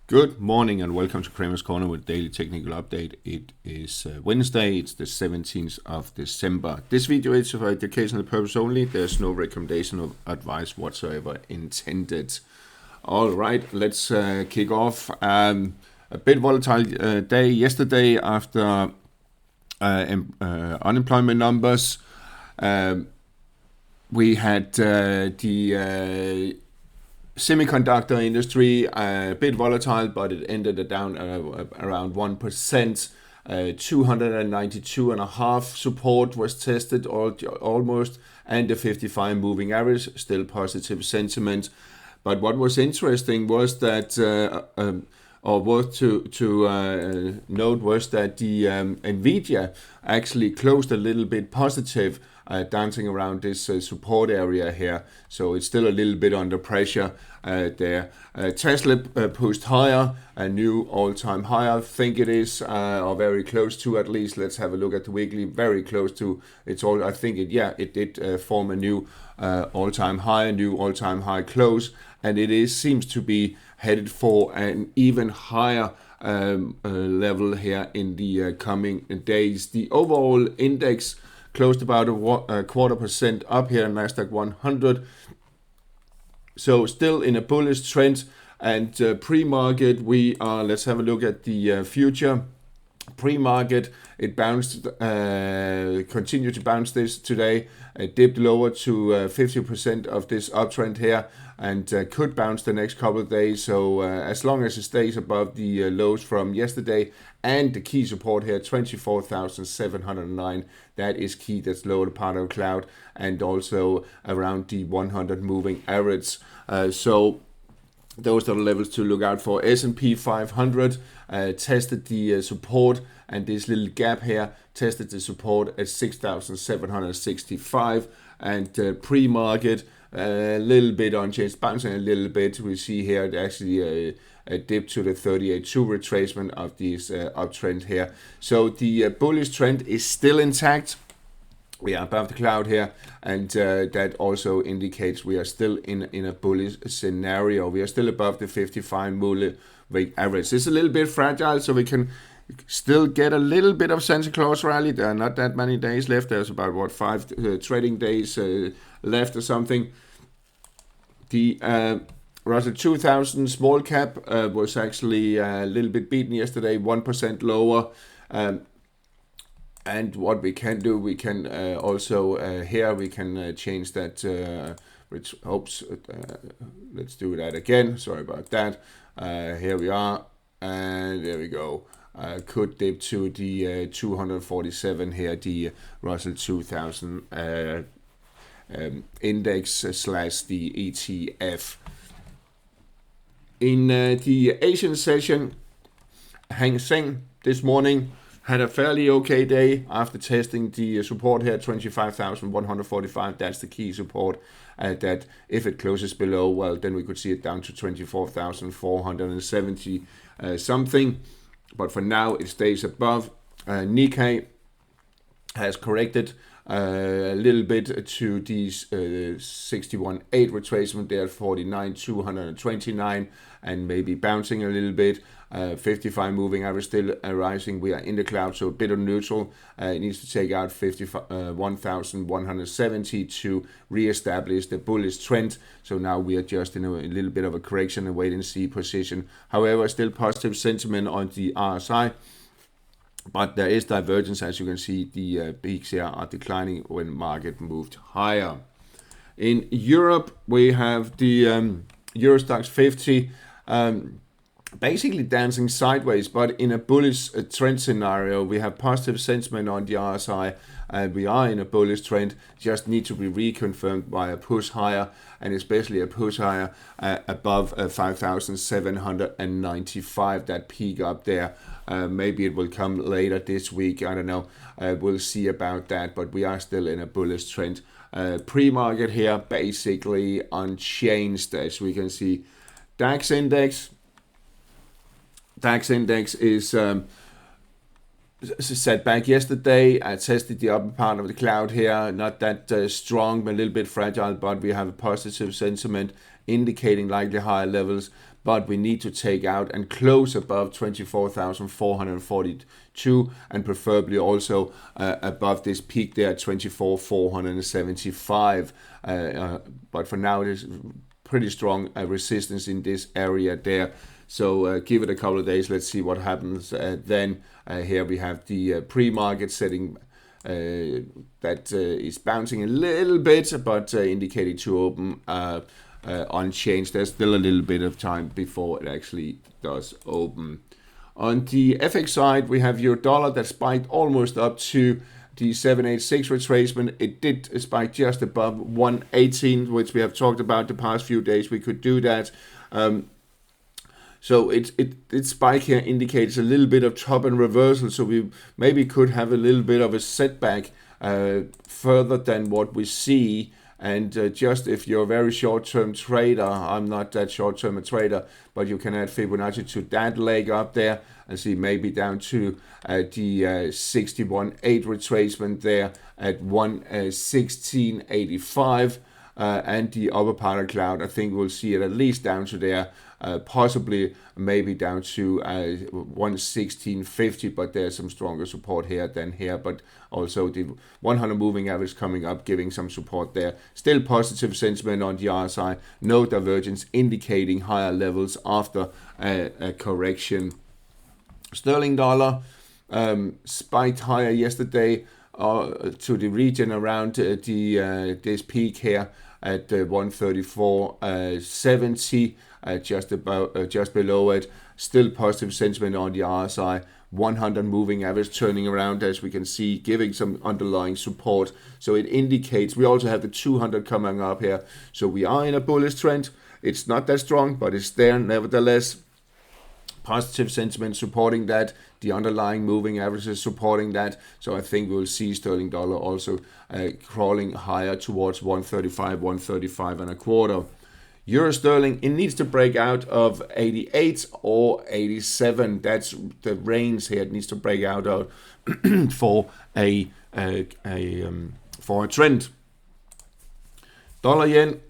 Good morning and welcome to Kramer's Corner with daily technical update. It is Wednesday, it's the 17th of December. This video is for educational purpose only. There's no recommendation or advice whatsoever intended. All right, let's kick off. A bit volatile day yesterday after unemployment numbers. We had the semiconductor industry a bit volatile, but it ended down around 1%. 292.5 support was tested almost, and the 55 moving average still positive sentiment. But what was interesting was that, or worth to note, was that the Nvidia actually closed a little bit positive, dancing around this support area here. So it's still a little bit under pressure there. Tesla pushed higher, a new all-time high, I think it is, or very close to at least. Let's have a look at the weekly. Very close to. It's all. I think it did form a new all-time high, a new all-time high close, and it seems to be headed for an even higher level here in the coming days. The overall index closed about a 0.25% up here in Nasdaq 100. So still in a bullish trend. And pre-market, we are, let's have a look at the future. Pre-market, it bounced, continued to bounce this today. It dipped lower to 50% of this uptrend here, and could bounce the next couple of days. So as long as it stays above the lows from yesterday and the key support here, 24,709, that is key. That's lower part of the cloud, and also around the 100 moving average. So those are the levels to look out for. S&P 500 tested the support, and this little gap here tested the support at 6,765, and pre-market a little bit unchanged, bouncing a little bit. We see here actually a dip to the 38.2 retracement of this uptrend here. So the bullish trend is still intact. We are above the cloud here, and that also indicates we are still in a bullish scenario. We are still above the 55 moving average. It's a little bit fragile, so we can still get a little bit of Santa Claus rally. There are not that many days left. There's about 5 trading days left or something. The Russell 2000 small cap was actually a little bit beaten yesterday, 1% lower. And what we can do, we can also here we can change that. Which hopes. Let's do that again. Sorry about that. Here we are, and there we go. Could dip to the 247 here, the Russell 2000 index / the ETF. In the Asian session, Seng this morning had a fairly okay day after testing the support here, 25,145. That's the key support. That if it closes below, well, then we could see it down to 24,470 something. But for now, it stays above. Nikkei has corrected a little bit to these 61.8 retracement there, 49,229, and maybe bouncing a little bit. 55 moving average still rising. We are in the cloud, so a bit of neutral. It needs to take out 1,170 to re-establish the bullish trend. So now we are just in a little bit of a correction and wait and see position. However, still positive sentiment on the RSI. But there is divergence, as you can see. The peaks here are declining when market moved higher. In Europe, we have the EUROStoxx50 basically dancing sideways, but in a bullish trend scenario. We have positive sentiment on the RSI, and we are in a bullish trend. Just need to be reconfirmed by a push higher, and especially a push higher above 5,795. That peak up there. Maybe it will come later this week. I don't know. We'll see about that, but we are still in a bullish trend. Pre-market here basically unchanged, as we can see. DAX index is setback yesterday. I tested the upper part of the cloud here. Not that strong, but a little bit fragile, but we have a positive sentiment. indicating likely higher levels, but we need to take out and close above 24,442 and preferably also above this peak there at 24,475. But for now, it is pretty strong resistance in this area there. So give it a couple of days. Let's see what happens then. Here we have the pre-market setting that is bouncing a little bit, but indicating to open unchanged. There's still a little bit of time before it actually does open. On the FX side, we have your dollar that spiked almost up to the 786 retracement. It did spike just above 118, which we have talked about the past few days. We could do that. So its spike here indicates a little bit of top and reversal. So we maybe could have a little bit of a setback further than what we see. And just if you're a very short-term trader, I'm not that short-term a trader, but you can add Fibonacci to that leg up there and see maybe down to the 61.8 retracement there at 116.85. And the upper part of cloud, I think we'll see it at least down to there, possibly maybe down to 116.50, but there's some stronger support here than here, but also the 100 moving average coming up, giving some support there. Still positive sentiment on the RSI, no divergence, indicating higher levels after a correction. Sterling dollar spiked higher yesterday to the region around this peak here at 134.70, just below it. Still positive sentiment on the RSI. 100 moving average turning around, as we can see, giving some underlying support. So it indicates we also have the 200 coming up here. So we are in a bullish trend. It's not that strong, but it's there nevertheless. Positive sentiment supporting that. The underlying moving average is supporting that. So I think we'll see sterling dollar also crawling higher towards 135, 135 and a quarter. Euro sterling, it needs to break out of 88 or 87. That's the range here. It needs to break out of for a trend. Dollar yen,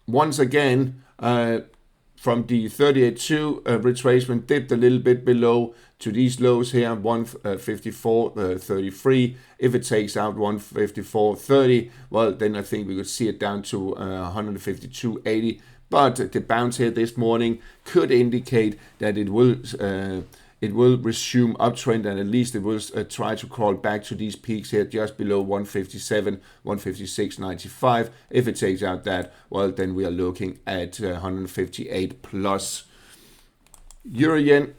once again, from the 38.2 retracement, dipped a little bit below to these lows here, 154.33. If it takes out 154.30, well, then I think we could see it down to 152.80. But the bounce here this morning could indicate that it will resume uptrend, and at least it will try to crawl back to these peaks here just below 157, 156.95. If it takes out that, well, then we are looking at 158 plus. Euro yen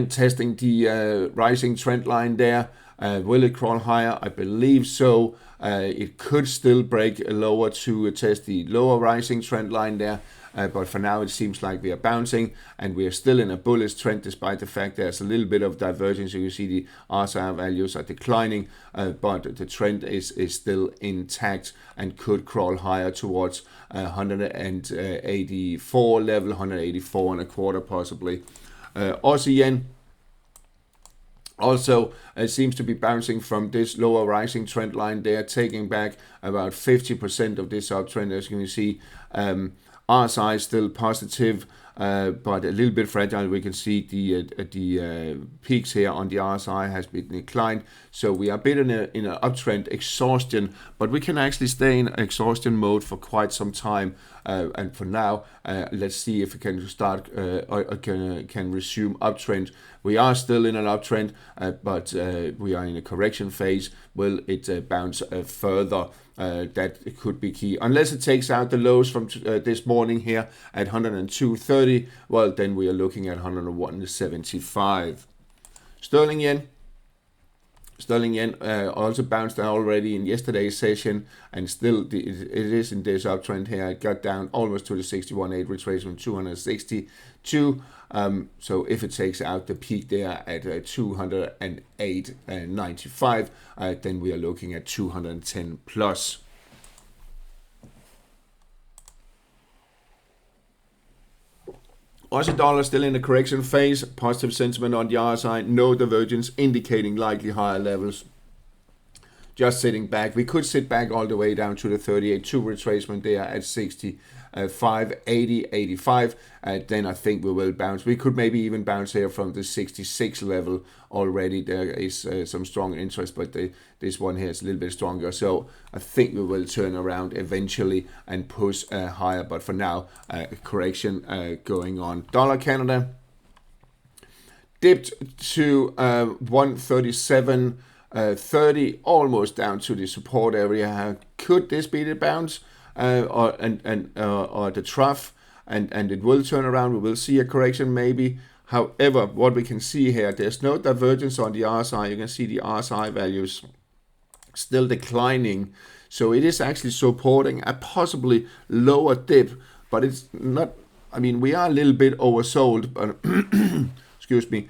testing the rising trend line there. Will it crawl higher? I believe so. It could still break lower to test the lower rising trend line there. But for now, it seems like we are bouncing and we are still in a bullish trend, despite the fact there's a little bit of divergence. You can see the RSI values are declining, but the trend is still intact and could crawl higher towards 184 level, 184 and a quarter possibly. Aussie yen also seems to be bouncing from this lower rising trend line there, taking back about 50% of this uptrend. As you can see, RSI is still positive, but a little bit fragile. We can see the peaks here on the RSI has been declined. So we are a bit in an uptrend exhaustion, but we can actually stay in exhaustion mode for quite some time. And for now, let's see if we can start or can resume uptrend. We are still in an uptrend, but we are in a correction phase. Will it bounce further? That could be key. Unless it takes out the lows from this morning here at 102.30, well, then we are looking at 101.75. Sterling yen. Sterling yen also bounced already in yesterday's session, and still it is in this uptrend here. It got down almost to the 61.8 retracement, 262. So if it takes out the peak there at 208.95, then we are looking at 210 plus. Aussie dollar still in the correction phase. Positive sentiment on the RSI, no divergence, indicating likely higher levels. just sitting back. We could sit back all the way down to the 38.2 retracement there at 65.80, 85. Then I think we will bounce. We could maybe even bounce here from the 66 level already. There is some strong interest, but this one here is a little bit stronger. So I think we will turn around eventually and push higher. But for now, correction going on. Dollar Canada dipped to 137.30, almost down to the support area. Could this be the bounce or the trough? And it will turn around. We will see a correction maybe. However, what we can see here, there's no divergence on the RSI. You can see the RSI values still declining. So it is actually supporting a possibly lower dip, but it's not. I mean, we are a little bit oversold, but excuse me.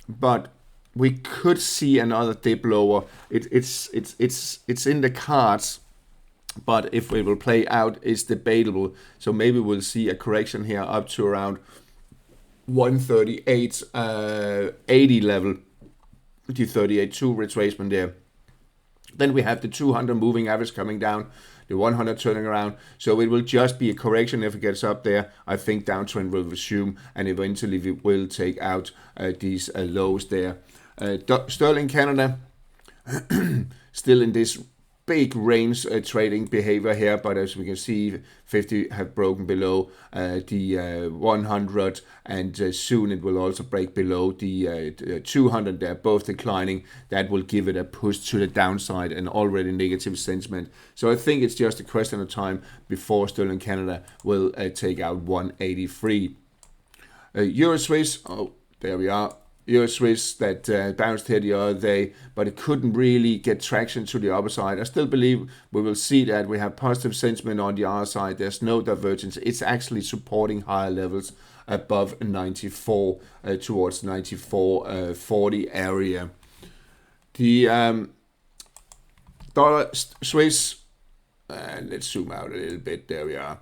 But we could see another dip lower. It's in the cards, but if it will play out, it's debatable. So maybe we'll see a correction here up to around 138.80 level, the 38.2 retracement there. Then we have the 200 moving average coming down, the 100 turning around. So it will just be a correction if it gets up there. I think downtrend will resume, and eventually we will take out these lows there. Sterling Canada still in this big range trading behavior here, but as we can see, 50 have broken below the 100, and soon it will also break below the 200. They're both declining. That will give it a push to the downside and already negative sentiment. So I think it's just a question of time before Sterling Canada will take out 183. Euro Swiss, oh, there we are. EURUSD that bounced here the other day, but it couldn't really get traction to the upper side. I still believe we will see that. We have positive sentiment on the other side. There's no divergence. It's actually supporting higher levels above 94 towards 94.40 area. The dollar Swiss, let's zoom out a little bit. There we are.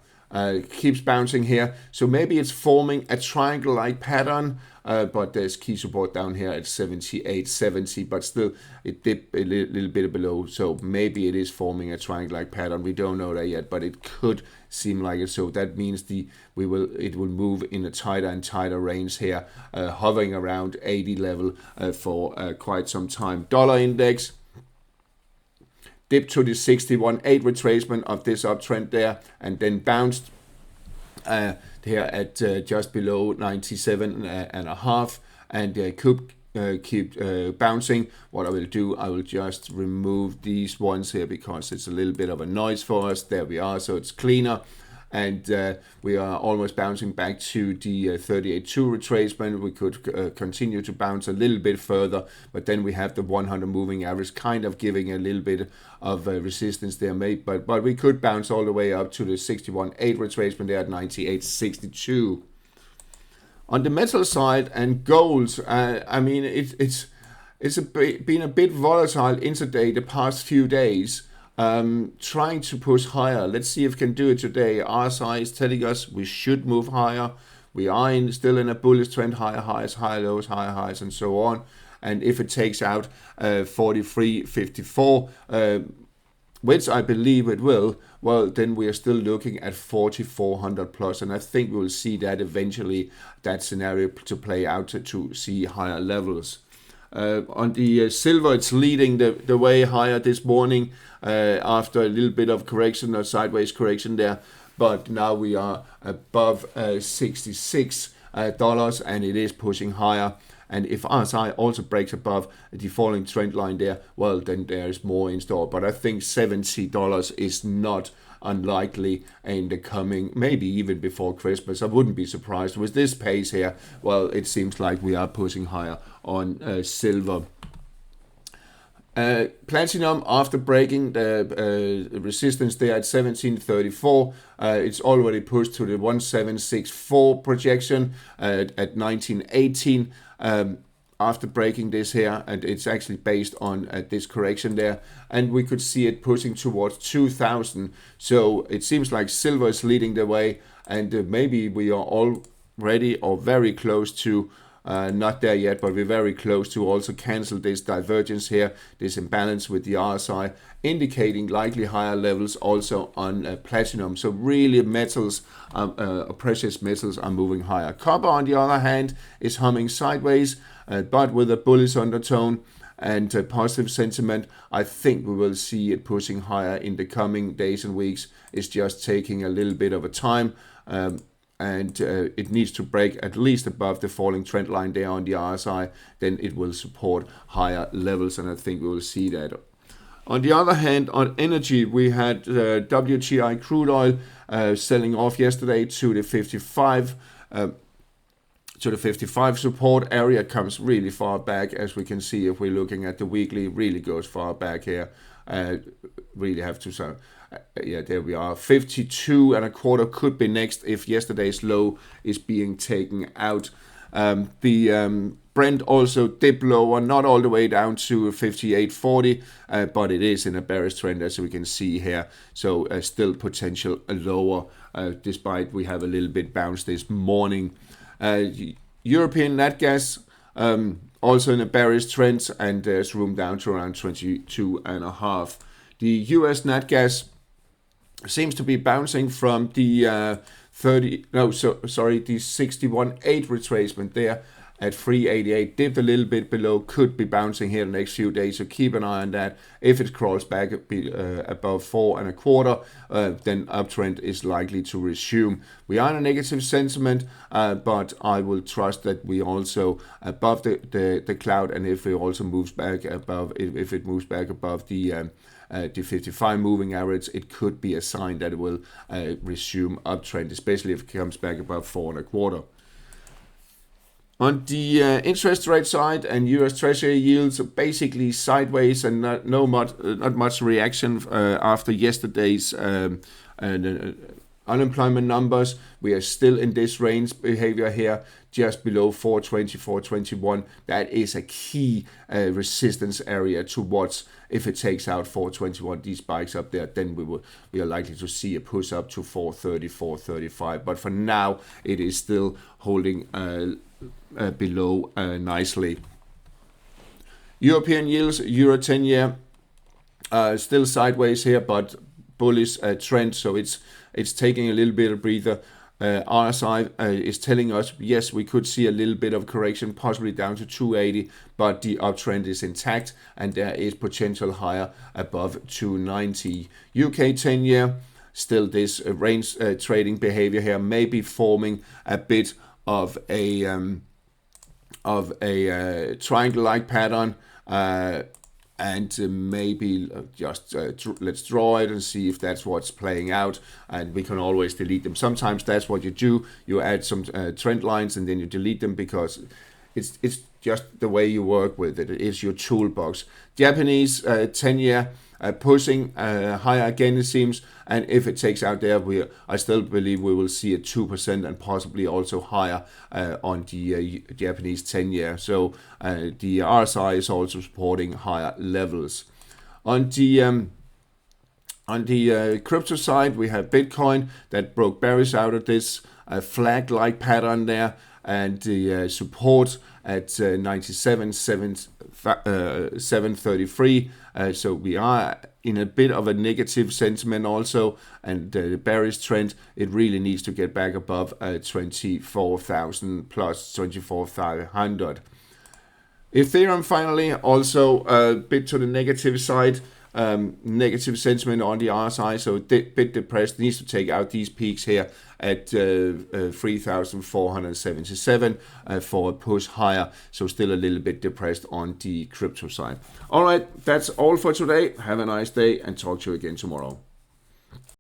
Keeps bouncing here, so maybe it's forming a triangle-like pattern, but there's key support down here at 78.70, but still it dipped a little bit below, so maybe it is forming a triangle-like pattern. We don't know that yet, but it could seem like it. So that means it will move in a tighter and tighter range here, hovering around 80 level for quite some time. Dollar index dipped to the 61.8 retracement of this uptrend there, and then bounced here at just below 97.5, and could keep bouncing. What I will do, I will just remove these ones here because it's a little bit of a noise for us. There we are, so it's cleaner. And we are almost bouncing back to the 38.2 retracement. We could continue to bounce a little bit further, but then we have the 100 moving average kind of giving a little bit of resistance there, mate. But we could bounce all the way up to the 61.8 retracement there at 98.62. On the metal side and gold, I mean, it's been a bit volatile intraday the past few days. Trying to push higher. Let's see if we can do it today. RSI is telling us we should move higher. We are still in a bullish trend, higher highs, higher lows, higher highs, and so on. And if it takes out 43.54, which I believe it will, well, then we are still looking at 4,400 plus. And I think we will see that eventually, that scenario to play out to see higher levels. On the silver, it's leading the way higher this morning after a little bit of correction or sideways correction there, but now we are above $66 and it is pushing higher. And if RSI also breaks above the falling trend line there, well, then there is more in store. But I think $70 is not unlikely in the coming, maybe even before Christmas. I wouldn't be surprised with this pace here. Well, it seems like we are pushing higher on silver. Platinum, after breaking the resistance there at 1734, it's already pushed to the 1764 projection at 1918 after breaking this here, and it's actually based on this correction there, and we could see it pushing towards 2000. So it seems like silver is leading the way, and maybe we are already or very close to Not there yet, but we're very close to also cancel this divergence here, this imbalance with the RSI, indicating likely higher levels also on platinum. So really metals, precious metals are moving higher. Copper, on the other hand, is humming sideways, but with a bullish undertone and positive sentiment. I think we will see it pushing higher in the coming days and weeks. It's just taking a little bit of a time. And it needs to break at least above the falling trend line there on the RSI, then it will support higher levels, and I think we will see that. On the other hand, on energy, we had WTI crude oil selling off yesterday to the 55. To the 55 support area, comes really far back, as we can see if we're looking at the weekly, really goes far back here. Really have to yeah, there we are. 52.25 could be next if yesterday's low is being taken out. The Brent also dipped lower, not all the way down to 58.40, but it is in a bearish trend, as we can see here. So still potential lower, despite we have a little bit bounce this morning. European nat gas also in a bearish trend, and there's room down to around 22.5. The US nat gas seems to be bouncing from the the 61.8 retracement there at 388. Dipped a little bit below, could be bouncing here the next few days, so keep an eye on that. If it crawls back above 4.25, then uptrend is likely to resume. We are in a negative sentiment, but I will trust that we also above the cloud, and if it also moves back above, if it moves back above the 55 moving average, it could be a sign that it will resume uptrend, especially if it comes back above 4.25. On the interest rate side, and US Treasury yields are basically sideways, and not much reaction after yesterday's unemployment numbers. We are still in this range behavior here, just below 420, 421. That is a key resistance area to watch. If it takes out 421, these spikes up there, then we are likely to see a push up to 430, 435. But for now, it is still holding below nicely. European yields, Euro 10-year, still sideways here, but bullish trend, so it's taking a little bit of breather. RSI is telling us, yes, we could see a little bit of correction, possibly down to 280, but the uptrend is intact, and there is potential higher above 290. UK 10-year, still this range trading behavior here, maybe forming a bit of a triangle-like pattern, and maybe just let's draw it and see if that's what's playing out, and we can always delete them. Sometimes that's what you do, you add some trend lines and then you delete them, because it's just the way you work with it. It is your toolbox. Japanese 10-year pushing higher again, it seems, and if it takes out there, I still believe we will see a 2% and possibly also higher on the Japanese 10-year. So the RSI is also supporting higher levels. On the crypto side, we have Bitcoin that broke bearish out of this flag-like pattern there, and the support at 97,733. So we are in a bit of a negative sentiment also, and the bearish trend, it really needs to get back above 24,000 plus 24,500. Ethereum finally also a bit to the negative side. Negative sentiment on the RSI, so a bit depressed. Needs to take out these peaks here at 3,477 for a push higher, so still a little bit depressed on the crypto side. All right, that's all for today. Have a nice day, and talk to you again tomorrow.